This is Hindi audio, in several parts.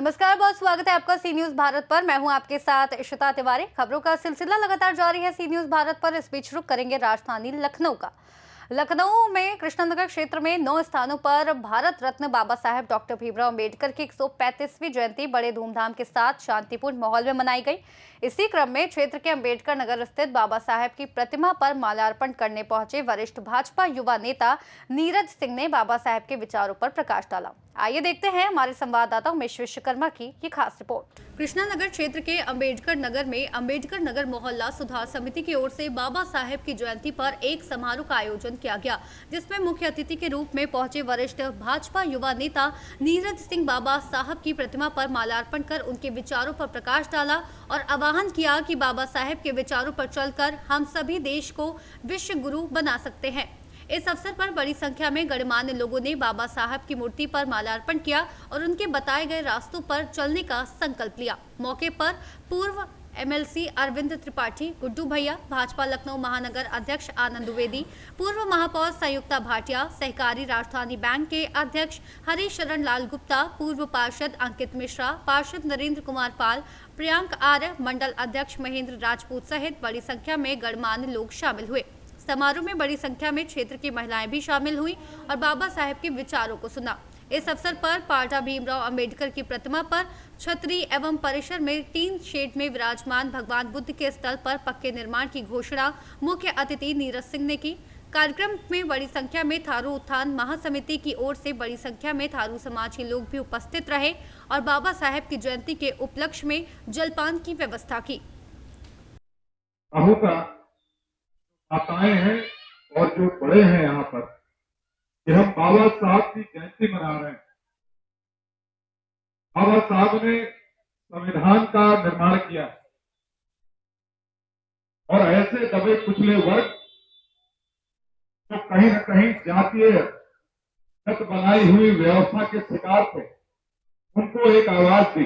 नमस्कार, बहुत स्वागत है आपका सी न्यूज भारत पर। मैं हूं आपके साथ इशिता तिवारी। खबरों का सिलसिला लगातार जारी है सी न्यूज भारत पर। इस बीच रुक करेंगे राजधानी लखनऊ का। लखनऊ में कृष्णनगर क्षेत्र में 9 स्थानों पर भारत रत्न बाबा साहेब डॉक्टर भीमराव अम्बेडकर की 135वीं जयंती बड़े धूमधाम के साथ शांतिपूर्ण माहौल में मनाई गई। इसी क्रम में क्षेत्र के अम्बेडकर नगर स्थित बाबा साहेब की प्रतिमा पर माल्यार्पण करने पहुंचे वरिष्ठ भाजपा युवा नेता नीरज सिंह ने बाबा साहेब के विचारों पर प्रकाश डाला। आइए देखते हैं हमारे संवाददाता उमेश विश्वकर्मा की ये खास रिपोर्ट। कृष्णानगर क्षेत्र के अम्बेडकर नगर में अम्बेडकर नगर मोहल्ला सुधार समिति की ओर से बाबा साहेब की जयंती पर एक समारोह का आयोजन किया गया, जिसमें मुख्य अतिथि के रूप में पहुंचे वरिष्ठ भाजपा युवा नेता नीरज सिंह बाबा साहब की प्रतिमा पर माल्यार्पण कर उनके विचारों पर प्रकाश डाला और आह्वान किया कि बाबा साहेब के विचारों पर चलकर हम सभी देश को विश्व गुरु बना सकते हैं। इस अवसर पर बड़ी संख्या में गणमान्य लोगों ने बाबा साहब की मूर्ति पर माल्यार्पण किया और उनके बताए गए रास्तों पर चलने का संकल्प लिया। मौके पर पूर्व एमएलसी अरविंद त्रिपाठी, गुड्डू भैया, भाजपा लखनऊ महानगर अध्यक्ष आनंद द्विवेदी, पूर्व महापौर संयुक्ता भाटिया, सहकारी राजधानी बैंक के अध्यक्ष हरिशरण लाल गुप्ता, पूर्व पार्षद अंकित मिश्रा, पार्षद नरेंद्र कुमार पाल, प्रियांक आर्य, मंडल अध्यक्ष महेंद्र राजपूत सहित बड़ी संख्या में गणमान्य लोग शामिल हुए। समारोह में बड़ी संख्या में क्षेत्र की महिलाएं भी शामिल हुई और बाबा साहेब के विचारों को सुना। इस अवसर पर पाटा भीमराव अंबेडकर की प्रतिमा पर छतरी एवं परिसर में टीन शेड में विराजमान भगवान बुद्ध के स्थल पर पक्के निर्माण की घोषणा मुख्य अतिथि नीरज सिंह ने की। कार्यक्रम में बड़ी संख्या में थारू उत्थान महासमिति की ओर से बड़ी संख्या में थारू समाज के लोग भी उपस्थित रहे और बाबा साहेब की जयंती के उपलक्ष्य में जलपान की व्यवस्था की। माताएं हैं और जो बड़े हैं यहाँ पर कि हम बाबा साहब की जयंती मना रहे हैं। बाबा साहब ने संविधान का निर्माण किया और ऐसे दबे कुचले वर्ग जो कहीं न कहीं जातीय गत बनाई हुई व्यवस्था के शिकार थे, उनको एक आवाज दी।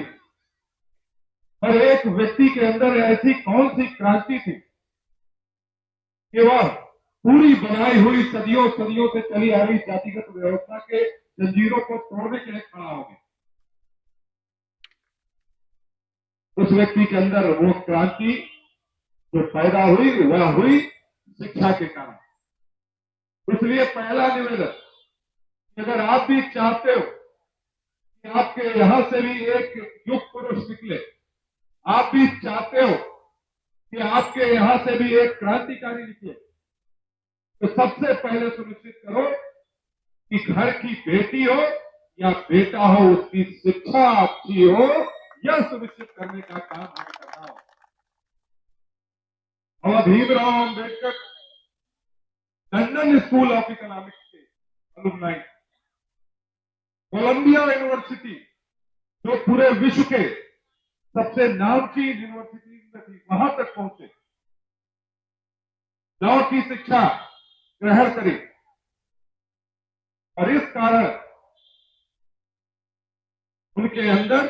और एक व्यक्ति के अंदर ऐसी कौन सी क्रांति थी कि वह पूरी बनाई हुई सदियों से चली आ रही जातिगत व्यवस्था के जंजीरों को तोड़ने के लिए खड़ा हो गया। उस व्यक्ति के अंदर वो क्रांति जो पैदा हुई वह हुई शिक्षा के कारण। इसलिए पहला निवेदन, अगर आप भी चाहते हो कि आपके यहां से भी एक युग पुरुष निकले, आप भी चाहते हो कि आपके यहां से भी एक क्रांतिकारी निकले, तो सबसे पहले सुनिश्चित करो कि घर की बेटी हो या बेटा हो, उसकी शिक्षा अच्छी हो, यह सुनिश्चित करने का काम हमें करना हो। और Bhimrao Ambedkar London school of economics के अलुमनाई, कोलंबिया यूनिवर्सिटी जो पूरे विश्व के सबसे नामचीन यूनिवर्सिटी में थी, वहां तक पहुंचे, लॉ की शिक्षा ग्रहण करी। और इस कारण उनके अंदर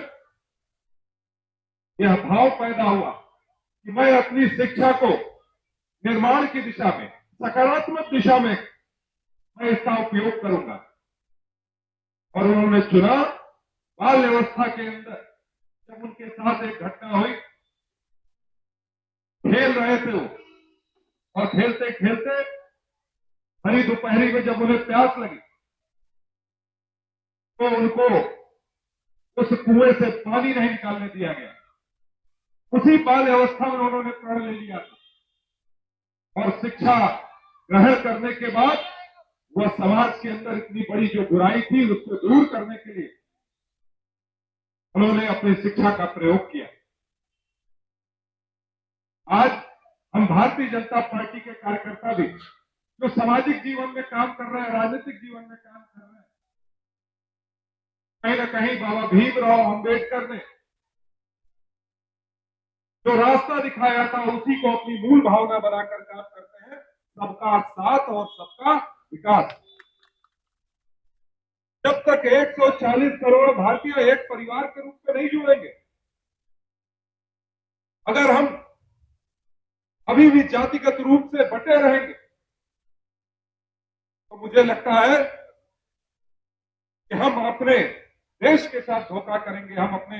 यह भाव पैदा हुआ कि मैं अपनी शिक्षा को निर्माण की दिशा में, सकारात्मक दिशा में मैं इसका उपयोग करूंगा। और उन्होंने चुना बाल व्यवस्था के अंदर, जब उनके साथ एक घटना हुई, खेल रहे थे वो, और खेलते खेलते भरी दोपहरी में जब उन्हें प्यास लगी तो उनको उस कुएं से पानी नहीं निकालने दिया गया। उसी बाल अवस्था में उन्होंने प्रण ले लिया था और शिक्षा ग्रहण करने के बाद वह समाज के अंदर इतनी बड़ी जो बुराई थी उसको दूर करने के लिए उन्होंने अपनी शिक्षा का प्रयोग किया। आज हम भारतीय जनता पार्टी के कार्यकर्ता भी जो सामाजिक जीवन में काम कर रहे हैं, राजनीतिक जीवन में काम कर रहे हैं, कहीं न कहीं बाबा भीमराव अम्बेडकर ने जो रास्ता दिखाया था उसी को अपनी मूल भावना बनाकर काम करते हैं, सबका साथ और सबका विकास। जब तक 140 करोड़ भारतीय एक परिवार के रूप में नहीं जुड़ेंगे, अगर हम अभी भी जातिगत रूप से बटे रहेंगे, तो मुझे लगता है कि हम अपने देश के साथ धोखा करेंगे, हम अपने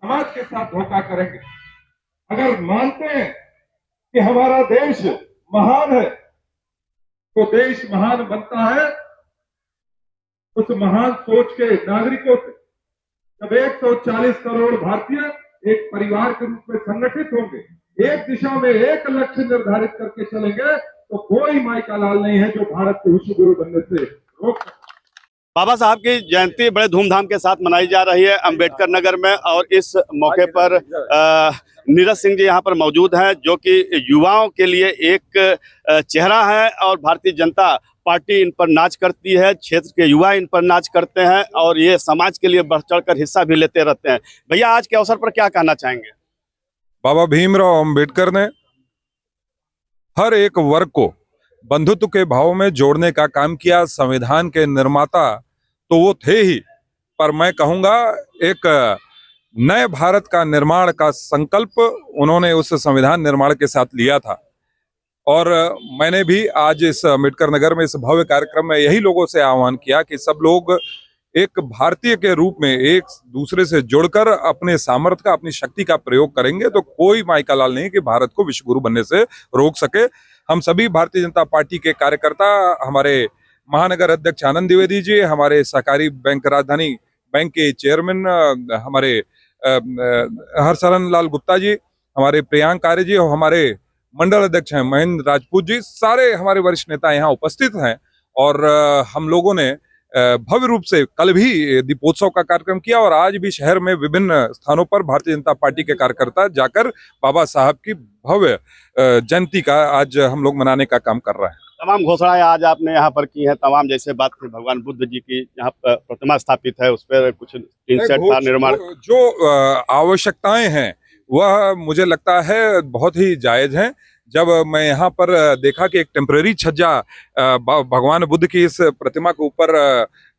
समाज के साथ धोखा करेंगे। अगर मानते हैं कि हमारा देश महान है तो देश महान बनता है उस महान सोच के नागरिकों से। जब 140 करोड़ भारतीय एक परिवार के रूप में संगठित होंगे, एक दिशा में एक लक्ष्य निर्धारित करके चलेंगे, तो कोई माइका लाल नहीं है जो भारत के विश्व गुरु बनने से रोक सकता। बाबा साहब की जयंती बड़े धूमधाम के साथ मनाई जा रही है अंबेडकर नगर में, और इस मौके पर नीरज सिंह जी यहाँ पर मौजूद हैं, जो कि युवाओं के लिए एक चेहरा है और भारतीय जनता पार्टी इन पर नाच करती है, क्षेत्र के युवा इन पर नाच करते हैं और ये समाज के लिए बढ़ चढ़कर हिस्सा भी लेते रहते हैं। भैया, आज के अवसर पर क्या कहना चाहेंगे? बाबा भीमराव अंबेडकर ने हर एक वर्ग को बंधुत्व के भाव में जोड़ने का काम किया। संविधान के निर्माता तो वो थे ही, पर मैं कहूँगा एक नए भारत का निर्माण का संकल्प उन्होंने उस संविधान निर्माण के साथ लिया था। और मैंने भी आज इस अम्बेडकर नगर में इस भव्य कार्यक्रम में यही लोगों से आह्वान किया कि सब लोग एक भारतीय के रूप में एक दूसरे से जुड़कर अपने सामर्थ्य का, अपनी शक्ति का प्रयोग करेंगे तो कोई माइका लाल नहीं कि भारत को विश्व गुरु बनने से रोक सके। हम सभी भारतीय जनता पार्टी के कार्यकर्ता, हमारे महानगर अध्यक्ष आनंद द्विवेदी जी, हमारे सहकारी बैंक राजधानी बैंक के चेयरमैन हमारे हरशरण लाल गुप्ता जी, हमारे प्रियांक आर्य जी और हमारे मंडल अध्यक्ष हैं महेंद्र राजपूत जी, सारे हमारे वरिष्ठ नेता यहाँ उपस्थित हैं। और हम लोगों ने भव्य रूप से कल भी दीपोत्सव का कार्यक्रम किया और आज भी शहर में विभिन्न स्थानों पर भारतीय जनता पार्टी के कार्यकर्ता जाकर बाबा साहब की भव्य जयंती का आज हम लोग मनाने का काम कर रहे हैं। तमाम घोषणाएं आज आपने यहाँ पर की हैं, तमाम जैसे बात की भगवान बुद्ध जी की यहाँ पर प्रतिमा स्थापित है, उस पर कुछ टीन सेट का निर्माण, जो आवश्यकताएं हैं वह मुझे लगता है बहुत ही जायज हैं। जब मैं यहाँ पर देखा कि एक टेम्परेरी छज्जा भगवान बुद्ध की इस प्रतिमा के ऊपर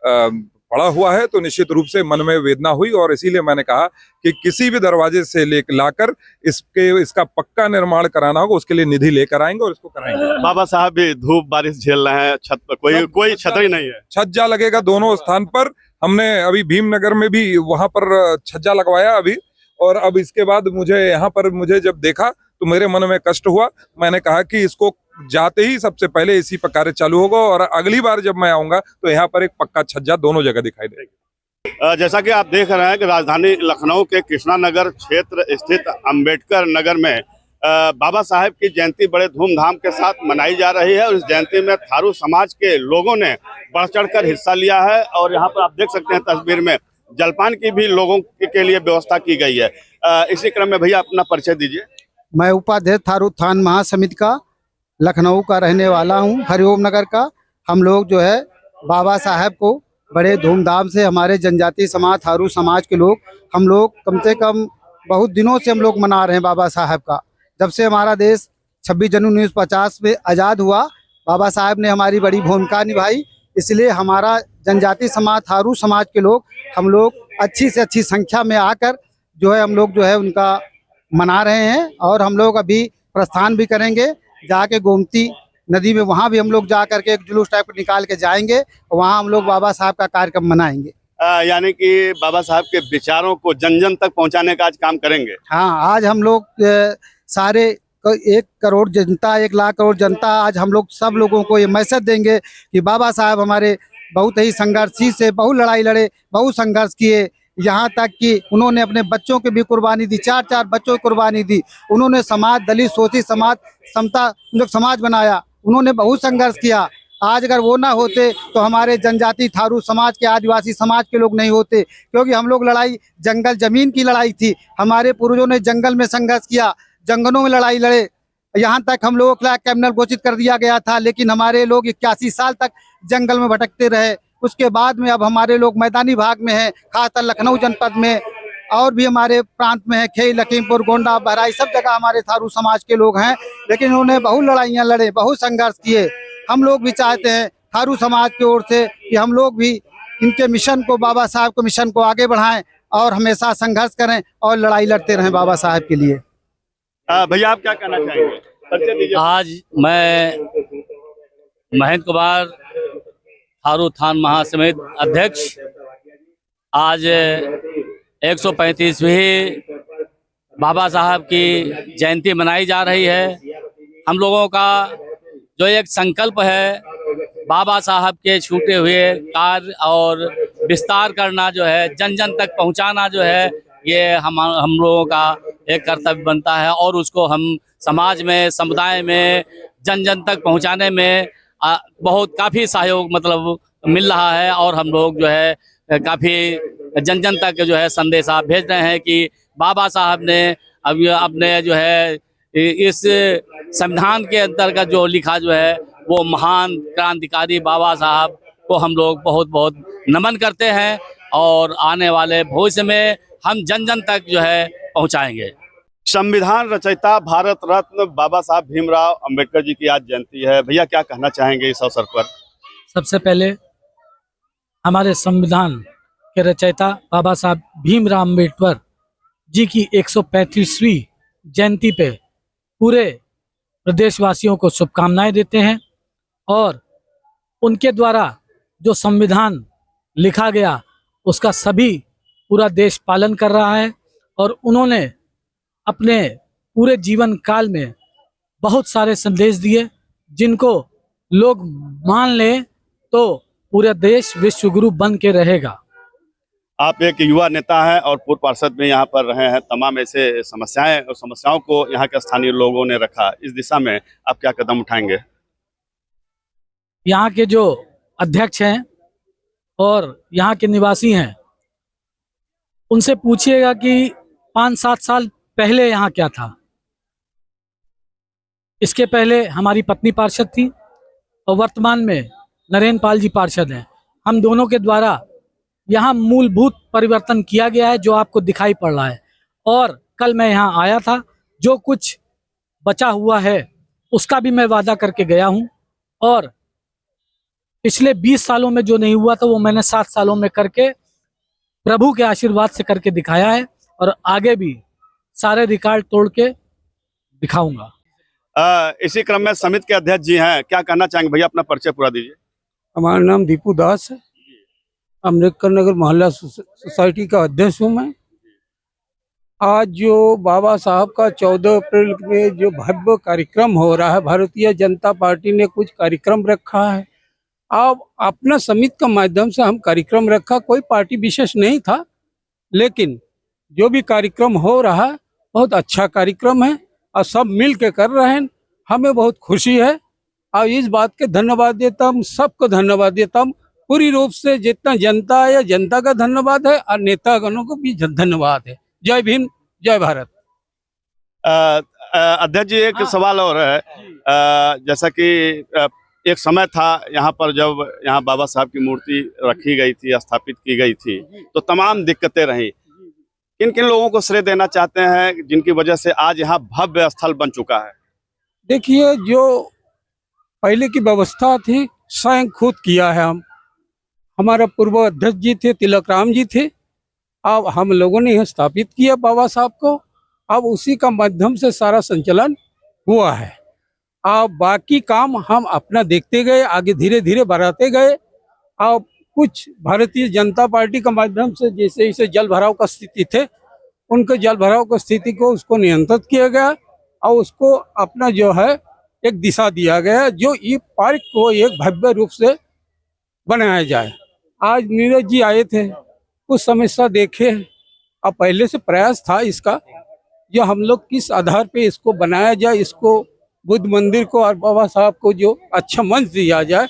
पड़ा हुआ है तो निश्चित रूप से मन में वेदना हुई और इसीलिए मैंने कहा कि किसी भी दरवाजे से लाकर इसका पक्का निर्माण कराना होगा, उसके लिए निधि लेकर आएंगे और इसको कराएंगे। बाबा साहब भी धूप बारिश झेल रहे हैं, छत पर कोई छतरी नहीं है, छज्जा लगेगा दोनों स्थान पर। हमने अभी भीमनगर में भी वहां पर छज्जा लगवाया अभी, और अब इसके बाद मुझे जब देखा तो मेरे मन में कष्ट हुआ। मैंने कहा कि इसको जाते ही सबसे पहले इसी पर कार्य चालू होगा और अगली बार जब मैं आऊंगा तो यहाँ पर एक पक्का छज्जा दोनों जगह दिखाई देगा। जैसा कि आप देख रहे हैं कि राजधानी लखनऊ के कृष्णा नगर क्षेत्र स्थित अंबेडकर नगर में बाबा साहेब की जयंती बड़े धूमधाम के साथ मनाई जा रही है और इस जयंती में थारू समाज के लोगों ने बढ़ चढ़कर हिस्सा लिया है। और यहाँ पर आप देख सकते हैं तस्वीर में जलपान की भी लोगों के लिए व्यवस्था की गई है। इसी क्रम में भैया अपना परिचय दीजिए। मैं उपाध्यक्ष थारू उत्थान महासमिति का लखनऊ का रहने वाला हूं, हरिओम नगर का। हम लोग जो है बाबा साहब को बड़े धूमधाम से, हमारे जनजाति समाज थारू समाज के लोग, हम लोग कम से कम बहुत दिनों से हम लोग मना रहे हैं बाबा साहब का। जब से हमारा देश 26 जनवरी 1950 में आज़ाद हुआ, बाबा साहब ने हमारी बड़ी भूमिका निभाई। इसलिए हमारा जनजाति समाज थारू समाज के लोग, हम लोग अच्छी से अच्छी संख्या में आकर जो है हम लोग जो है उनका मना रहे हैं। और हम लोग अभी प्रस्थान भी करेंगे, जाके गोमती नदी में वहाँ भी हम लोग जा करके एक जुलूस टाइप निकाल के जाएंगे, वहाँ हम लोग बाबा साहब का कार्यक्रम मनाएंगे। यानी कि बाबा साहब के विचारों को जन जन तक पहुँचाने का आज काम करेंगे। हाँ, आज हम लोग सारे 1 करोड़ जनता, 1 लाख करोड़ जनता, आज हम लोग सब लोगों को ये मैसेज देंगे कि बाबा साहब हमारे बहुत ही संघर्षी से बहुत लड़ाई लड़े, बहुत संघर्ष किए, यहाँ तक कि उन्होंने अपने बच्चों की भी कुर्बानी दी, 4 बच्चों की कुर्बानी दी। उन्होंने समाज, दलित शोषित समाज, समता समाज बनाया, उन्होंने बहुत संघर्ष किया। आज अगर वो ना होते तो हमारे जनजाति थारू समाज के, आदिवासी समाज के लोग नहीं होते, क्योंकि हम लोग लड़ाई जंगल जमीन की लड़ाई थी। हमारे पूर्वजों ने जंगल में संघर्ष किया, जंगलों में लड़ाई लड़े, यहाँ तक हम लोगों को क्रिमिनल घोषित कर दिया गया था, लेकिन हमारे लोग 81 साल तक जंगल में भटकते रहे। उसके बाद में अब हमारे लोग मैदानी भाग में हैं, खासकर लखनऊ जनपद में और भी हमारे प्रांत में है, खेई, लखीमपुर, गोंडा, बहराइच, सब जगह हमारे थारू समाज के लोग हैं। लेकिन उन्होंने बहुत लड़ाइयाँ लड़े, बहुत संघर्ष किए। हम लोग भी चाहते हैं थारू समाज की ओर से कि हम लोग भी इनके मिशन को, बाबा साहब के मिशन को आगे बढ़ाएं और हमेशा संघर्ष करें और लड़ाई लड़ते रहें बाबा साहब के लिए। भैया आप क्या कहना चाहेंगे? आज मैं महेंद्र कुमार थारू उत्थान महासमिति अध्यक्ष आज 135वीं बाबा साहब की जयंती मनाई जा रही है। हम लोगों का जो एक संकल्प है, बाबा साहब के छूटे हुए कार्य और विस्तार करना जो है, जन जन तक पहुंचाना जो है, ये हम लोगों का एक कर्तव्य बनता है और उसको हम समाज में, समुदाय में, जन जन तक पहुंचाने में बहुत काफ़ी सहयोग मतलब मिल रहा है। और हम लोग जो है काफ़ी जन जन तक जो है संदेश आप भेज रहे हैं कि बाबा साहब ने अब अपने जो है इस संविधान के अंतर्गत जो लिखा जो है, वो महान क्रांतिकारी बाबा साहब को हम लोग बहुत बहुत नमन करते हैं और आने वाले भविष्य में हम जन जन तक जो है पहुंचाएंगे। संविधान रचयिता भारत रत्न बाबा साहब भीमराव अंबेडकर जी की आज जयंती है। भैया क्या कहना चाहेंगे इस अवसर पर? सबसे पहले हमारे संविधान के रचयिता बाबा साहब भीमराव अंबेडकर जी की 135वीं जयंती पे पूरे प्रदेशवासियों को शुभकामनाएं देते हैं। और उनके द्वारा जो संविधान लिखा गया उसका सभी पूरा देश पालन कर रहा है। और उन्होंने अपने पूरे जीवन काल में बहुत सारे संदेश दिए, जिनको लोग मान लें तो पूरा देश विश्व गुरु बन के रहेगा। आप एक युवा नेता हैं और पूर्व पार्षद में यहाँ पर रहे हैं। तमाम ऐसे समस्याएं और समस्याओं को यहाँ के स्थानीय लोगों ने रखा। इस दिशा में आप क्या कदम उठाएंगे? यहाँ के जो अध्यक्ष हैं और यहाँ के निवासी हैं, उनसे पूछिएगा कि 5-7 साल पहले यहाँ क्या था। इसके पहले हमारी पत्नी पार्षद थी और वर्तमान में नरेंद्र पाल जी पार्षद हैं। हम दोनों के द्वारा यहाँ मूलभूत परिवर्तन किया गया है, जो आपको दिखाई पड़ रहा है। और कल मैं यहाँ आया था, जो कुछ बचा हुआ है उसका भी मैं वादा करके गया हूँ। और पिछले 20 सालों में जो नहीं हुआ था वो मैंने 7 सालों में करके प्रभु के आशीर्वाद से करके दिखाया है और आगे भी सारे रिकॉर्ड तोड़ के दिखाऊंगा। इसी क्रम में समिति के अध्यक्ष जी हैं, क्या कहना चाहेंगे भैया? अपना परिचय पूरा दीजिए। हमारा नाम दीपू दास है। अम्बेडकर नगर मोहल्ला सोसाइटी का अध्यक्ष हूँ मैं। आज जो बाबा साहब का 14 अप्रैल में जो भव्य कार्यक्रम हो रहा है, भारतीय जनता पार्टी ने कुछ कार्यक्रम रखा है। अब अपना समिति का माध्यम से हम कार्यक्रम रखा, कोई पार्टी विशेष नहीं था, लेकिन जो भी कार्यक्रम हो रहा है बहुत अच्छा कार्यक्रम है और सब मिल के कर रहे हैं। हमें बहुत खुशी है और इस बात के धन्यवाद देता हूँ, सबको धन्यवाद देता हूँ पूरी रूप से। जितना जनता है, जनता का धन्यवाद है और नेतागणों को भी धन्यवाद है। जय भीम, जय भारत। अध्यक्ष जी, एक सवाल और है। जैसा कि एक समय था यहाँ पर, जब यहाँ बाबा साहब की मूर्ति रखी गई थी, स्थापित की गई थी, तो तमाम दिक्कतें रहीं। किन किन लोगों को श्रेय देना चाहते हैं जिनकी वजह से आज यहाँ भव्य स्थल बन चुका है? देखिए, जो पहले की व्यवस्था थी स्वयं खुद किया है। हमारा पूर्व अध्यक्ष जी थे, तिलक राम जी थे। अब हम लोगों ने यह स्थापित किया बाबा साहब को। अब उसी का माध्यम से सारा संचालन हुआ है। अब बाकी काम हम अपना देखते गए, आगे धीरे धीरे बढ़ाते गए। अब कुछ भारतीय जनता पार्टी का माध्यम से जैसे जैसे जल भराव का स्थिति थे, उनके जल भराव की स्थिति को उसको नियंत्रित किया गया और उसको अपना जो है एक दिशा दिया गया, जो ये पार्क को एक भव्य रूप से बनाया जाए। आज नीरज जी आए थे, कुछ समस्या देखे। अब पहले से प्रयास था इसका, जो हम लोग किस आधार पे इसको बनाया जाए, इसको बुद्ध मंदिर को और बाबा साहब को जो अच्छा मंच दिया जाए,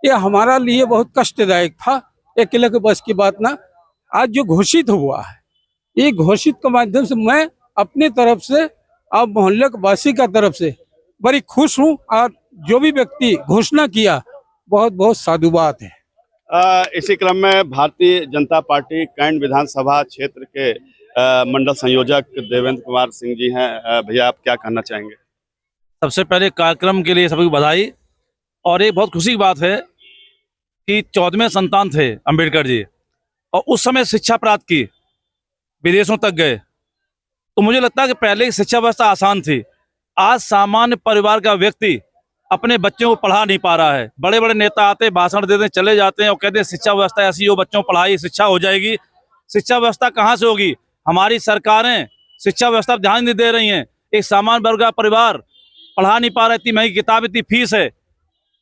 ये हमारा लिए बहुत कष्टदायक था। अकेले के बस की बात ना। आज जो घोषित हुआ है, ये घोषित के माध्यम से मैं अपने तरफ से और मोहल्ले के वासी का तरफ से बड़ी खुश हूँ। और जो भी व्यक्ति घोषणा किया, बहुत बहुत साधुवाद है। इसी क्रम में भारतीय जनता पार्टी कैंट विधानसभा क्षेत्र के मंडल संयोजक देवेंद्र कुमार सिंह जी हैं। भैया, आप क्या कहना चाहेंगे? सबसे पहले कार्यक्रम के लिए सभी को बधाई। और एक बहुत खुशी की बात है कि 14वें संतान थे अंबेडकर जी, और उस समय शिक्षा प्राप्त की, विदेशों तक गए। तो मुझे लगता है कि पहले की शिक्षा व्यवस्था आसान थी। आज सामान्य परिवार का व्यक्ति अपने बच्चों को पढ़ा नहीं पा रहा है। बड़े बड़े नेता आते, भाषण देते, चले जाते हैं और कहते हैं शिक्षा व्यवस्था ऐसी हो, बच्चों को पढ़ाई शिक्षा हो जाएगी। शिक्षा व्यवस्था कहाँ से होगी? हमारी सरकारें शिक्षा व्यवस्था पर ध्यान नहीं दे रही हैं। एक सामान्य वर्ग का परिवार पढ़ा नहीं पा रहा, इतनी महंगी किताब, इतनी फीस है।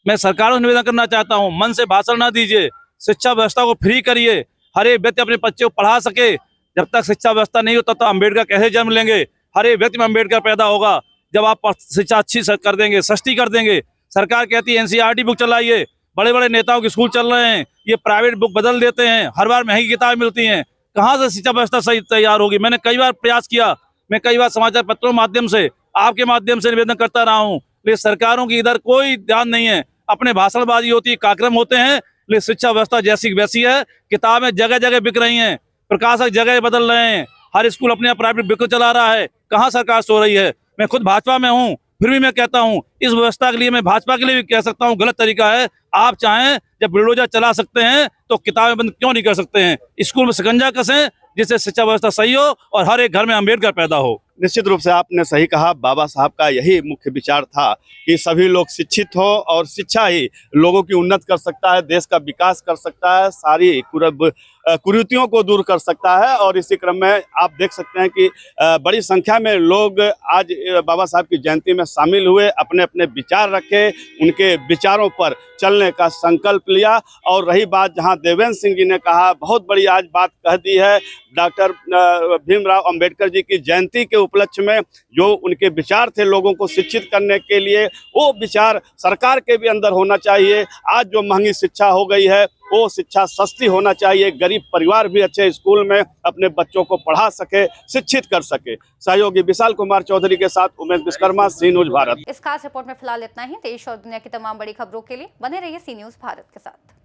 मैं सरकारों से निवेदन करना चाहता हूँ, मन से भाषण ना दीजिए, शिक्षा व्यवस्था को फ्री करिए, हर एक व्यक्ति अपने बच्चे को पढ़ा सके। जब तक शिक्षा व्यवस्था नहीं होता तो अम्बेडकर कैसे जन्म लेंगे? हर एक व्यक्ति में अम्बेडकर पैदा होगा जब आप शिक्षा अच्छी कर देंगे, सस्ती कर देंगे। सरकार कहती है एनसीईआरटी बुक चलाइए, बड़े बड़े नेताओं के स्कूल चल रहे हैं, ये प्राइवेट बुक बदल देते हैं, हर बार महंगी किताबें मिलती हैं। कहाँ से शिक्षा व्यवस्था सही तैयार होगी? मैंने कई बार प्रयास किया, मैं कई बार समाचार पत्रों माध्यम से, आपके माध्यम से निवेदन करता रहा हूँ, लेकिन सरकारों की इधर कोई ध्यान नहीं है। अपने भाषणबाजी होती है, कार्यक्रम होते हैं, लेकिन शिक्षा व्यवस्था जैसी वैसी है। किताबें जगह जगह बिक रही हैं, प्रकाशक जगह बदल रहे हैं, हर स्कूल अपने प्राइवेट बुक चला रहा है। कहाँ सरकार सो रही है? मैं खुद भाजपा में हूँ, फिर भी मैं कहता हूँ इस व्यवस्था के लिए, मैं भाजपा के लिए भी कह सकता हूँ गलत तरीका है। आप चाहें जब बुलडोजर चला सकते हैं तो किताबें बंद क्यों नहीं कर सकते हैं? स्कूल में शिकंजा कसें जिससे शिक्षा व्यवस्था सही हो और हर एक घर में अम्बेडकर पैदा हो। निश्चित रूप से आपने सही कहा, बाबा साहब का यही मुख्य विचार था कि सभी लोग शिक्षित हो और शिक्षा ही लोगों की उन्नत कर सकता है, देश का विकास कर सकता है, सारी कुरीतियों को दूर कर सकता है। और इसी क्रम में आप देख सकते हैं कि बड़ी संख्या में लोग आज बाबा साहब की जयंती में शामिल हुए, अपने अपने विचार रखे, उनके विचारों पर चलने का संकल्प लिया। और रही बात जहां देवेंद्र सिंह जी ने कहा, बहुत बड़ी आज बात कह दी है, डॉक्टर भीमराव अंबेडकर जी की जयंती के उपलक्ष्य में जो उनके विचार थे लोगों को शिक्षित करने के लिए, वो विचार सरकार के भी अंदर होना चाहिए। आज जो महंगी शिक्षा हो गई है वो शिक्षा सस्ती होना चाहिए, गरीब परिवार भी अच्छे स्कूल में अपने बच्चों को पढ़ा सके, शिक्षित कर सके। सहयोगी विशाल कुमार चौधरी के साथ उमेश विश्वकर्मा, सी न्यूज भारत। इस खास रिपोर्ट में फिलहाल इतना ही। देश और दुनिया की तमाम बड़ी खबरों के लिए बने रहिए सी न्यूज भारत के साथ।